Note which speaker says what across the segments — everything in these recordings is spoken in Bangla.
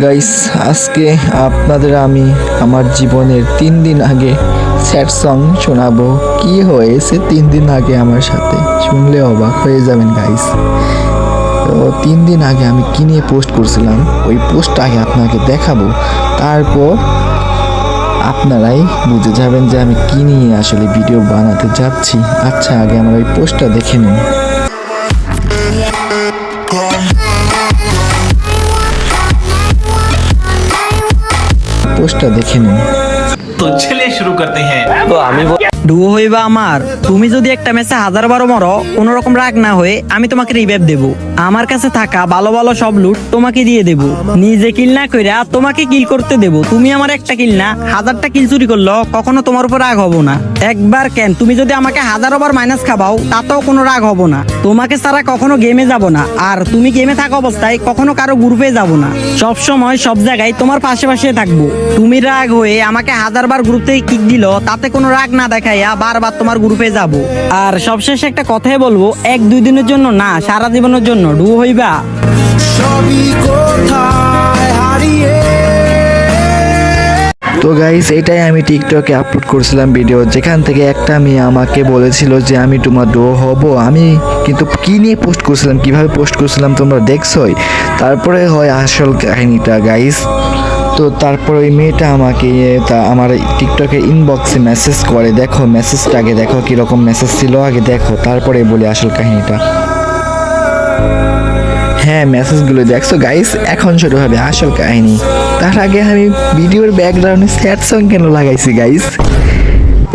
Speaker 1: গাইস আজকে আপনাদের আমি আমার জীবনের 3 দিন আগে স্যাড সং শোনাবো। কি হয়েছে 3 দিন আগে আমার সাথে, শুনলে অবাক হয়ে যাবেন গাইস। তো 3 দিন আগে আমি কি নিয়ে পোস্ট করছিলাম, ওই পোস্টটা আগে আপনাকে দেখাবো, তারপর আপনারাই বুঝে যাবেন যে আমি কি নিয়ে আসলে ভিডিও বানাতে যাচ্ছি। আচ্ছা, আগে আমার ওই পোস্টটা দেখে নিন। পোস্টটা দেখে নিন।
Speaker 2: तो चलिए शुरू करते हैं।
Speaker 3: তো আমি
Speaker 4: ডুও হইবা আমার, তুমি যদি একটা ম্যাচে 1000 বার মরো কোনো রকম রাগ না হয়ে আমি তোমাকে রিভাইভ দেব। আমার কাছে থাকা ভালো ভালো সব লুট তোমাকে দিয়ে দেব, নিজে কিল না কইরা তোমাকে কিল করতে দেব। তুমি আমার একটা কিল না 1000টা কিল চুরি করলো কখনো তোমার উপর রাগ হবো না। একবার কেন, তুমি যদি আমাকে 1000বার মাইনাস খাবাও তাতেও কোনো রাগ হবো না। তোমাকে ছাড়া কখনো গেমে যাব না, আর তুমি গেমে থাকা অবস্থায় কখনো কারো গ্রুপে যাব না। সব সময় সব জায়গায় তোমার পাশে পাশে থাকবো। তুমি রাগ হয়ে আমাকে 1000বার গ্রুপ থেকে কিক দিল, তাতে কোনো রাগ না দেখাইয়া বারবার তোমার গ্রুপে যাব। আর সবশেষে একটা কথাই বলবো, 1-2 দিনের জন্য না, সারা জীবনের জন্য ডুও হইবা।
Speaker 1: তো গাইস, এটাই আমি টিকটকে আপলোড করছিলাম ভিডিও, যেখান থেকে একটা মেয়ে আমাকে বলেছিল যে আমি তোমার ডো হব। আমি কিন্তু কি নিয়ে পোস্ট করছিলাম, কিভাবে পোস্ট করছিলাম তোমরা দেখছোই। তারপরে হয় আসল কাহিনীটা গাইস। তো তারপর ওই মেয়েটা আমাকে আমার টিকটকে ইনবক্সে মেসেজ করে। দেখো মেসেজটা আগে দেখো, কীরকম মেসেজ ছিল আগে দেখো, তারপরে বলি আসল কাহিনীটা। হ্যাঁ, মেসেজগুলো দেখছো গাইস, এখন শুরু হবে আসল কাহিনী। তার আগে আমি ভিডিওর ব্যাকগ্রাউন্ডে স্যাড সং কেন লাগাইছি গাইস?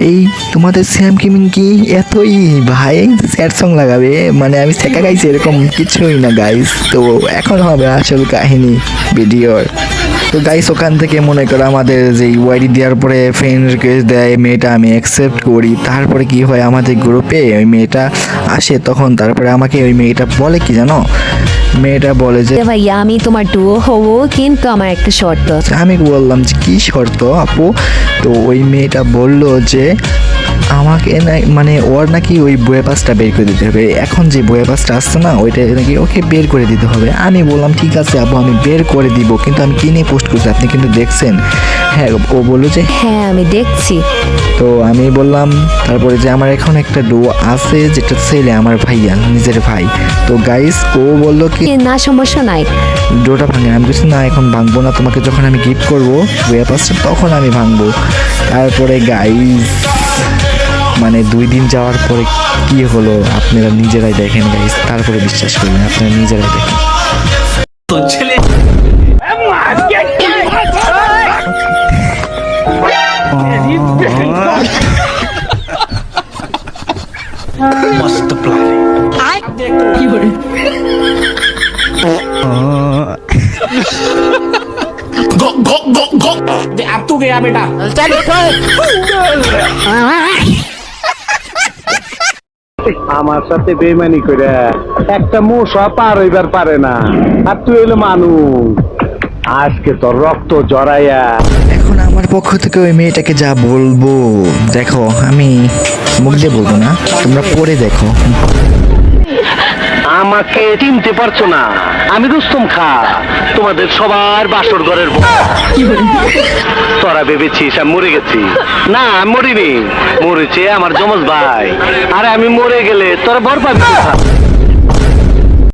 Speaker 1: এই তোমাদের স্যাম কিমিং কি এতই ভাই স্যাড সং লাগাবে? মানে আমি শেখা গাইছি এরকম কিছুই না গাইস। তো এখন হবে আসল কাহিনী ভিডিওর। তো গাইস, ওখান থেকে মনে করো আমাদের যে ওয়াইডি দেওয়ার পরে ফ্রেন্ড রিকোয়েস্ট দেয় মেয়েটা, আমি অ্যাকসেপ্ট করি। তারপরে কি হয়, আমাদের গ্রুপে ওই মেয়েটা আসে, তখন তারপরে আমাকে ওই মেয়েটা বলে কি জানো, মেয়েটা বলে যে
Speaker 5: ভাইয়া আমি তোমার ডুও হবো, কিন্তু আমার একটা শর্ত আছে।
Speaker 1: আমি বললাম যে কি শর্ত আপু? তো ওই মেয়েটা বলল যে আমাকে মানে ওর নাকি ওই বইয়ের পাসটা বের করে দিতে হবে। এখন যে বইয়ের পাসটা আসছে না, ওইটা নাকি ওকে বের করে দিতে হবে। আমি বললাম ঠিক আছে আপু, আমি বের করে দিব, কিন্তু আমি কি নিয়ে পোস্ট করছি আপনি কিন্তু দেখছেন? হ্যাঁ, ও বললো যে
Speaker 5: হ্যাঁ আমি দেখছি।
Speaker 1: তো আমি বললাম তারপরে যে আমার এখন একটা ডো আছে, যেটা ছেলে, আমার ভাইয়া, নিজের ভাই। তো গাইস, ও বললো কি
Speaker 5: না সমস্যা নাই,
Speaker 1: ডোটা ভাঙে। আমি বলছি না, এখন ভাঙবো না, তোমাকে যখন আমি গিফট করবো বইয়ের পাসটা তখন আমি ভাঙবো। তারপরে গাইস মানে 2 দিন যাওয়ার পরে কি হলো আপনারা নিজেরাই দেখেন গাইস, তারপরে বিশ্বাস করবেন, আপনারা নিজেরাই দেখেন।
Speaker 2: तो चलिए मस्त प्लान गो गो गो गो अब तू गया बेटा चल
Speaker 6: আমার সাথে বেইমানি করে একটা মশা পার হইবার পারে না, আর তুই হইলো মানুষ। আজকে তোর রক্ত জড়াইয়া
Speaker 1: এখন আমার পক্ষ থেকে ওই মেয়েটাকে যা বলবো দেখো, আমি মুখ দিয়ে বলবো না, তোমরা পড়ে দেখো।
Speaker 6: আমাকে চিনতে পারছো না? আমি রুস্তম খা, তোমাদের সবার বাসর ঘরের বউ। তোরা ভেবেছিস আমি মরে গেছি? না, আমি মরিনি, মরেছে আমার যমজ ভাই। আরে আমি মরে গেলে তোরা বর পাবি কোথায়?